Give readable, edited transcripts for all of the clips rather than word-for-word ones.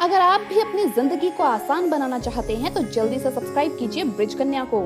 अगर आप भी अपनी जिंदगी को आसान बनाना चाहते हैं तो जल्दी से सब्सक्राइब कीजिए ब्रिज कन्या को।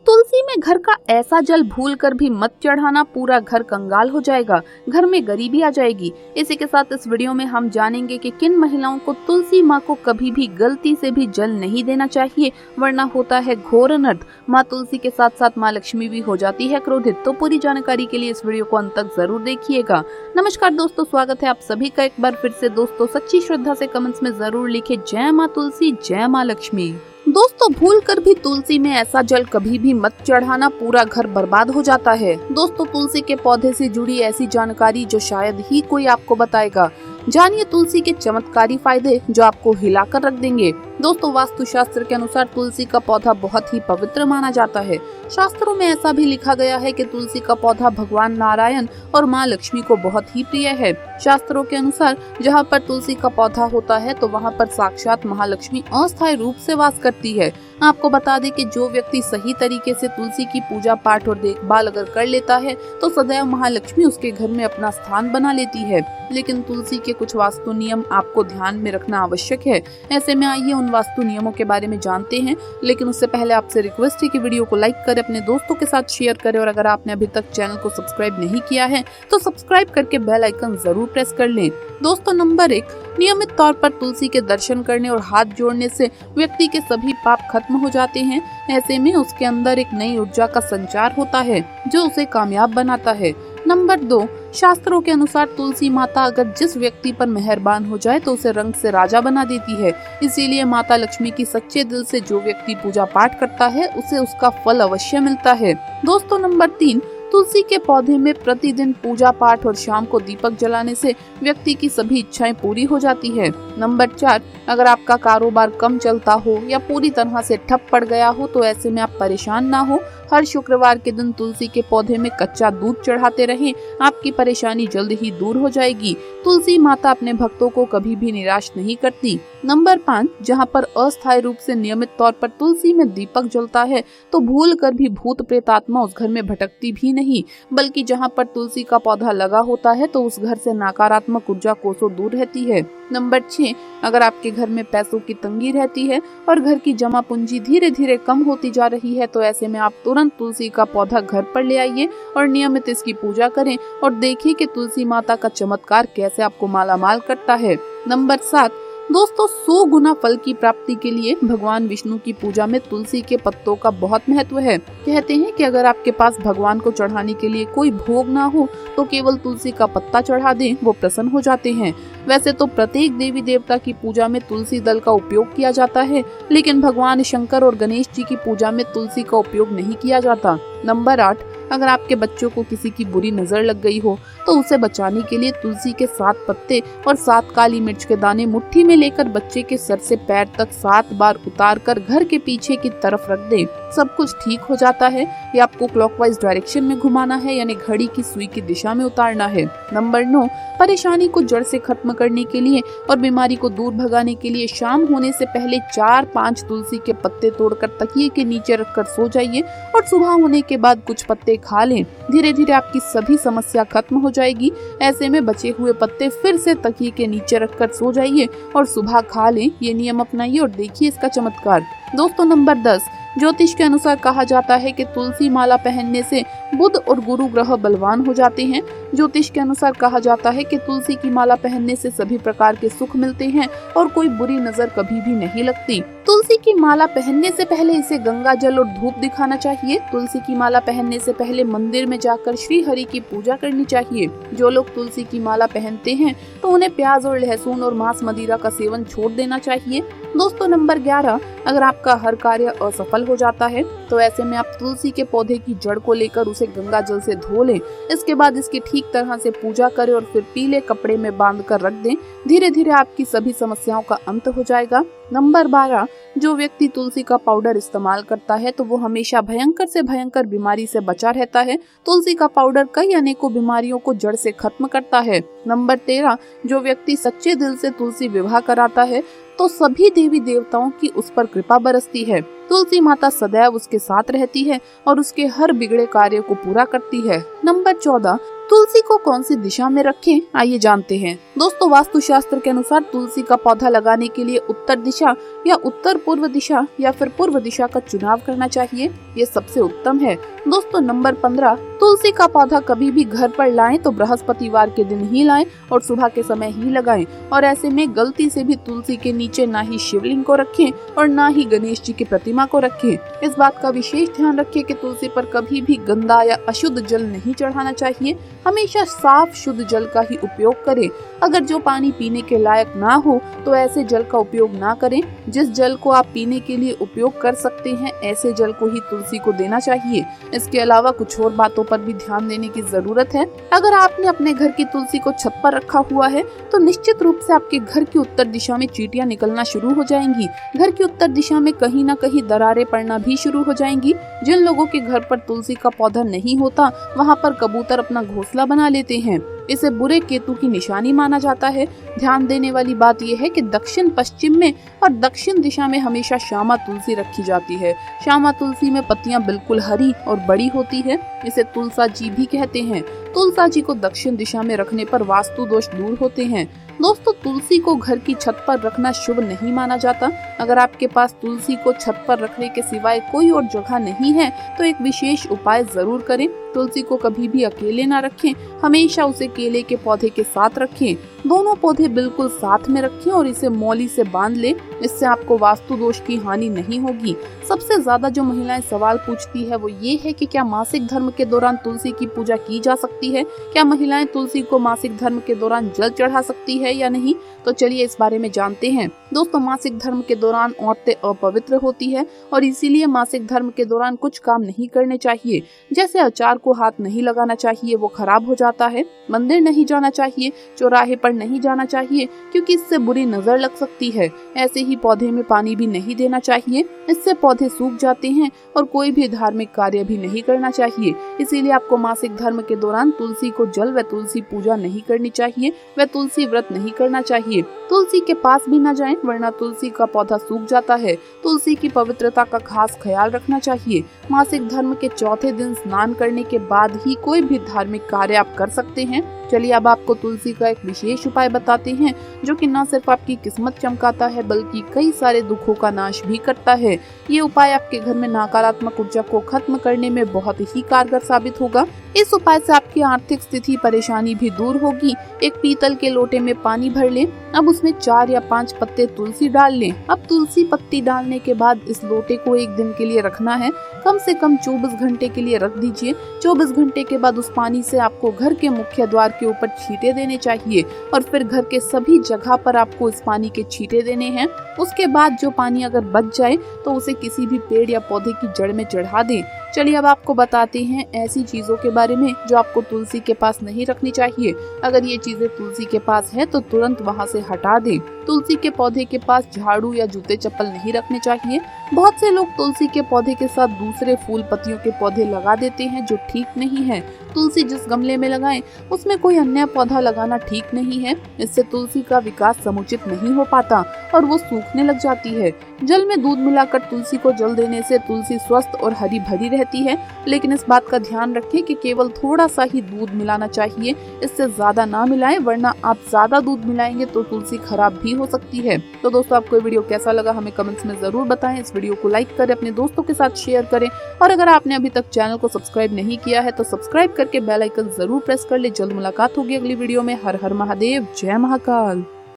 तुलसी में घर का ऐसा जल भूल कर भी मत चढ़ाना, पूरा घर कंगाल हो जाएगा, घर में गरीबी आ जाएगी। इसी के साथ इस वीडियो में हम जानेंगे कि किन महिलाओं को तुलसी माँ को कभी भी गलती से भी जल नहीं देना चाहिए, वरना होता है घोर अनर्थ। माँ तुलसी के साथ साथ माँ लक्ष्मी भी हो जाती है क्रोधित। तो पूरी जानकारी के लिए इस वीडियो को अंत तक जरूर देखिएगा। नमस्कार दोस्तों, स्वागत है आप सभी का एक बार फिर से। दोस्तों सच्ची श्रद्धा से कमेंट्स में जरूर लिखे जय माँ तुलसी, जय माँ लक्ष्मी। दोस्तों भूल कर भी तुलसी में ऐसा जल कभी भी मत चढ़ाना, पूरा घर बर्बाद हो जाता है। दोस्तों तुलसी के पौधे से जुड़ी ऐसी जानकारी जो शायद ही कोई आपको बताएगा। जानिए तुलसी के चमत्कारी फायदे जो आपको हिलाकर रख देंगे। दोस्तों वास्तुशास्त्र के अनुसार तुलसी का पौधा बहुत ही पवित्र माना जाता है। शास्त्रों में ऐसा भी लिखा गया है कि तुलसी का पौधा भगवान नारायण और माँ लक्ष्मी को बहुत ही प्रिय है। शास्त्रों के अनुसार जहाँ पर तुलसी का पौधा होता है तो वहाँ पर साक्षात महालक्ष्मी अस्थायी रूप से वास करती है। आपको बता दें कि जो व्यक्ति सही तरीके से तुलसी की पूजा पाठ और देखभाल अगर कर लेता है तो सदैव महालक्ष्मी उसके घर में अपना स्थान बना लेती है। लेकिन तुलसी के कुछ वास्तु नियम आपको ध्यान में रखना आवश्यक है। ऐसे में आइए उन वास्तु नियमों के बारे में जानते हैं। लेकिन उससे पहले आपसे रिक्वेस्ट है कि वीडियो को लाइक करें, अपने दोस्तों के साथ शेयर करें और अगर आपने अभी तक चैनल को सब्सक्राइब नहीं किया है तो सब्सक्राइब करके बेल आइकन जरूर प्रेस कर लें। दोस्तों नंबर 1, नियमित तौर पर तुलसी के दर्शन करने और हाथ जोड़ने से व्यक्ति के सभी पाप खत्म हो जाते हैं। ऐसे में उसके अंदर एक नई ऊर्जा का संचार होता है जो उसे कामयाब बनाता है। नंबर 2, शास्त्रों के अनुसार तुलसी माता अगर जिस व्यक्ति पर मेहरबान हो जाए तो उसे रंग से राजा बना देती है। इसीलिए माता लक्ष्मी की सच्चे दिल से जो व्यक्ति पूजा पाठ करता है उसे उसका फल अवश्य मिलता है। दोस्तों नंबर 3, तुलसी के पौधे में प्रतिदिन पूजा पाठ और शाम को दीपक जलाने से व्यक्ति की सभी इच्छाएं पूरी हो जाती है। नंबर 4, अगर आपका कारोबार कम चलता हो या पूरी तरह से ठप पड़ गया हो तो ऐसे में आप परेशान ना हो। हर शुक्रवार के दिन तुलसी के पौधे में कच्चा दूध चढ़ाते रहें, आपकी परेशानी जल्द ही दूर हो जाएगी। तुलसी माता अपने भक्तों को कभी भी निराश नहीं करती। नंबर 5, जहाँ पर अस्थायी रूप से नियमित तौर पर तुलसी में दीपक जलता है तो भूल कर भी भूत प्रेत आत्मा उस घर में भटकती भी नहीं, बल्कि जहाँ पर तुलसी का पौधा लगा होता है तो उस घर से नकारात्मक ऊर्जा कोसों दूर रहती है। नंबर 6, अगर आपके घर में पैसों की तंगी रहती है और घर की जमा पूंजी धीरे धीरे कम होती जा रही है तो ऐसे में आप तुरंत तुलसी का पौधा घर पर ले आइए और नियमित इसकी पूजा करें और देखिए कि तुलसी माता का चमत्कार कैसे आपको मालामाल करता है। नंबर 7, दोस्तों 100 गुना फल की प्राप्ति के लिए भगवान विष्णु की पूजा में तुलसी के पत्तों का बहुत महत्व है। कहते हैं कि अगर आपके पास भगवान को चढ़ाने के लिए कोई भोग ना हो तो केवल तुलसी का पत्ता चढ़ा दें, वो प्रसन्न हो जाते हैं। वैसे तो प्रत्येक देवी देवता की पूजा में तुलसी दल का उपयोग किया जाता है, लेकिन भगवान शंकर और गणेश जी की पूजा में तुलसी का उपयोग नहीं किया जाता। नंबर 8, अगर आपके बच्चों को किसी की बुरी नजर लग गई हो तो उसे बचाने के लिए तुलसी के 7 पत्ते और 7 काली मिर्च के दाने मुट्ठी में लेकर बच्चे के सर से पैर तक 7 बार उतार कर घर के पीछे की तरफ रख दें। सब कुछ ठीक हो जाता है। ये आपको क्लॉकवाइज डायरेक्शन में घुमाना है, यानी घड़ी की सुई की दिशा में उतारना है। नंबर 9, परेशानी को जड़ से खत्म करने के लिए और बीमारी को दूर भगाने के लिए शाम होने से पहले 4-5 तुलसी के पत्ते तोड़कर तकिए के नीचे रखकर सो जाइए और सुबह होने के बाद कुछ पत्ते खा लें। धीरे धीरे आपकी सभी समस्या खत्म हो जाएगी। ऐसे में बचे हुए पत्ते फिर से तकिए के नीचे रखकर सो जाइए और सुबह खा लें। ये नियम अपनाइए और देखिए इसका चमत्कार। दोस्तों नंबर 10, ज्योतिष के अनुसार कहा जाता है कि तुलसी माला पहनने से बुध और गुरु ग्रह बलवान हो जाते हैं। ज्योतिष के अनुसार कहा जाता है कि तुलसी की माला पहनने से सभी प्रकार के सुख मिलते हैं और कोई बुरी नजर कभी भी नहीं लगती। तुलसी की माला पहनने से पहले इसे गंगा जल और धूप दिखाना चाहिए। तुलसी की माला पहनने से पहले मंदिर में जाकर श्री हरि की पूजा करनी चाहिए। जो लोग तुलसी की माला पहनते हैं तो उन्हें प्याज और लहसुन और मांस मदिरा का सेवन छोड़ देना चाहिए। दोस्तों नंबर 11, अगर आपका हर कार्य असफल हो जाता है तो ऐसे में आप तुलसी के पौधे की जड़ को लेकर उसे गंगा जल से धो लें। इसके बाद इसकी ठीक तरह से पूजा करें और फिर पीले कपड़े में बांध कर रख दें। धीरे धीरे आपकी सभी समस्याओं का अंत हो जाएगा। नंबर 12, जो व्यक्ति तुलसी का पाउडर इस्तेमाल करता है तो वो हमेशा भयंकर से भयंकर बीमारी से बचा रहता है। तुलसी का पाउडर कई अनेकों बीमारियों को जड़ से खत्म करता है। नंबर 13, जो व्यक्ति सच्चे दिल से तुलसी विवाह कराता है तो सभी देवी देवताओं की उस पर कृपा बरसती है। तुलसी माता सदैव उसके साथ रहती है और उसके हर बिगड़े कार्य को पूरा करती है। नंबर 14, तुलसी को कौन सी दिशा में रखें, आइए जानते हैं। दोस्तों, वास्तुशास्त्र के अनुसार तुलसी का पौधा लगाने के लिए उत्तर दिशा या उत्तर पूर्व दिशा या फिर पूर्व दिशा का चुनाव करना चाहिए, ये सबसे उत्तम है। दोस्तों, नंबर 15, तुलसी का पौधा कभी भी घर पर लाएं तो बृहस्पतिवार के दिन ही लाएं और सुबह के समय ही लगाएं। और ऐसे में गलती से भी तुलसी के नीचे ना ही शिवलिंग को रखें और ना ही गणेश जी की प्रतिमा को रखें। इस बात का विशेष ध्यान रखें कि तुलसी पर कभी भी गंदा या अशुद्ध जल नहीं चढ़ाना चाहिए। हमेशा साफ शुद्ध जल का ही उपयोग करें। अगर जो पानी पीने के लायक ना हो तो ऐसे जल का उपयोग ना करें। जिस जल को आप पीने के लिए उपयोग कर सकते हैं, ऐसे जल को ही तुलसी को देना चाहिए। इसके अलावा कुछ और बातों पर भी ध्यान देने की जरूरत है। अगर आपने अपने घर की तुलसी को छत पर रखा हुआ है तो निश्चित रूप से आपके घर की उत्तर दिशा में चींटियां निकलना शुरू हो जाएंगी। घर की उत्तर दिशा में कहीं ना कहीं दरारें पड़ना भी शुरू हो जाएंगी। जिन लोगों के घर पर तुलसी का पौधा नहीं होता, वहाँ पर कबूतर अपना घोंसला बना लेते हैं। इसे बुरे केतु की निशानी माना जाता है। ध्यान देने वाली बात यह है कि दक्षिण पश्चिम में और दक्षिण दिशा में हमेशा श्यामा तुलसी रखी जाती है। श्यामा तुलसी में पत्तियां बिल्कुल हरी और बड़ी होती है। इसे तुलसा जी भी कहते हैं। तुलसा जी को दक्षिण दिशा में रखने पर वास्तु दोष दूर होते हैं। दोस्तों, तुलसी को घर की छत पर रखना शुभ नहीं माना जाता। अगर आपके पास तुलसी को छत पर रखने के सिवाय कोई और जगह नहीं है तो एक विशेष उपाय जरूर करें। तुलसी को कभी भी अकेले ना रखें, हमेशा उसे केले के पौधे के साथ रखें। दोनों पौधे बिल्कुल साथ में रखें और इसे मौली से बांध लें। इससे आपको वास्तु दोष की हानि नहीं होगी। सबसे ज्यादा जो महिलाएं सवाल पूछती है वो ये है कि क्या मासिक धर्म के दौरान तुलसी की पूजा की जा सकती है? क्या महिलाएं तुलसी को मासिक धर्म के दौरान जल चढ़ा सकती है या नहीं? तो चलिए इस बारे में जानते हैं। दोस्तों, मासिक धर्म के दौरान औरतें अपवित्र होती है और इसीलिए मासिक धर्म के दौरान कुछ काम नहीं करने चाहिए। जैसे अचार को हाथ नहीं लगाना चाहिए, वो खराब हो जाता है। मंदिर नहीं जाना चाहिए, चौराहे पर नहीं जाना चाहिए क्योंकि इससे बुरी नजर लग सकती है। ऐसे ही पौधे में पानी भी नहीं देना चाहिए, इससे पौधे सूख जाते हैं। और कोई भी धार्मिक कार्य भी नहीं करना चाहिए। इसीलिए आपको मासिक धर्म के दौरान तुलसी को जल व तुलसी पूजा नहीं करनी चाहिए, व तुलसी व्रत नहीं करना चाहिए। तुलसी के पास भी न जाएं, वरना तुलसी का पौधा सूख जाता है। तुलसी की पवित्रता का खास ख्याल रखना चाहिए। मासिक धर्म के चौथे दिन स्नान करने के बाद ही कोई भी धार्मिक कार्य आप कर सकते हैं। चलिए अब आपको तुलसी का एक विशेष उपाय बताते हैं जो कि न सिर्फ आपकी किस्मत चमकाता है बल्कि कई सारे दुखों का नाश भी करता है। ये उपाय आपके घर में नकारात्मक ऊर्जा को खत्म करने में बहुत ही कारगर साबित होगा। इस उपाय से आपकी आर्थिक स्थिति परेशानी भी दूर होगी। एक पीतल के लोटे में पानी भर लें। अब उसमें 4 या 5 पत्ते तुलसी डाल लें। अब तुलसी पत्ती डालने के बाद इस लोटे को एक दिन के लिए रखना है। कम से कम 24 घंटे के लिए रख दीजिए। 24 घंटे के बाद उस पानी से आपको घर के मुख्य द्वार के ऊपर छींटे देने चाहिए और फिर घर के सभी जगह पर आपको इस पानी के छींटे देने हैं। उसके बाद जो पानी अगर बच जाए तो उसे किसी भी पेड़ या पौधे की जड़ में चढ़ा दें। चलिए अब आपको बताते हैं ऐसी चीजों के बारे में जो आपको तुलसी के पास नहीं रखनी चाहिए। अगर ये चीजें तुलसी के पास है तो तुरंत वहाँ से हटा दें। तुलसी के पौधे के पास झाड़ू या जूते चप्पल नहीं रखने चाहिए। बहुत से लोग तुलसी के पौधे के साथ दूसरे फूल पत्तियों के पौधे लगा देते हैं जो ठीक नहीं है। तुलसी जिस गमले में लगाएं उसमें कोई अन्य पौधा लगाना ठीक नहीं है। इससे तुलसी का विकास समुचित नहीं हो पाता और वो सूखने लग जाती है। जल में दूध मिलाकर तुलसी को जल देने से तुलसी स्वस्थ और हरी भरी रहती है, लेकिन इस बात का ध्यान रखें कि केवल थोड़ा सा ही दूध मिलाना चाहिए। इससे ज्यादा ना मिलाएं, वरना आप ज्यादा दूध मिलाएंगे तो तुलसी खराब भी हो सकती है। तो दोस्तों, आपको ये वीडियो कैसा लगा हमें कमेंट्स में जरूर बताएं। इस वीडियो को लाइक करें, अपने दोस्तों के साथ शेयर करें और अगर आपने अभी तक चैनल को सब्सक्राइब नहीं किया है तो सब्सक्राइब करके बेल आइकन जरूर प्रेस कर ले। जल्द मुलाकात होगी अगली वीडियो में। हर हर महादेव, जय महाकाल।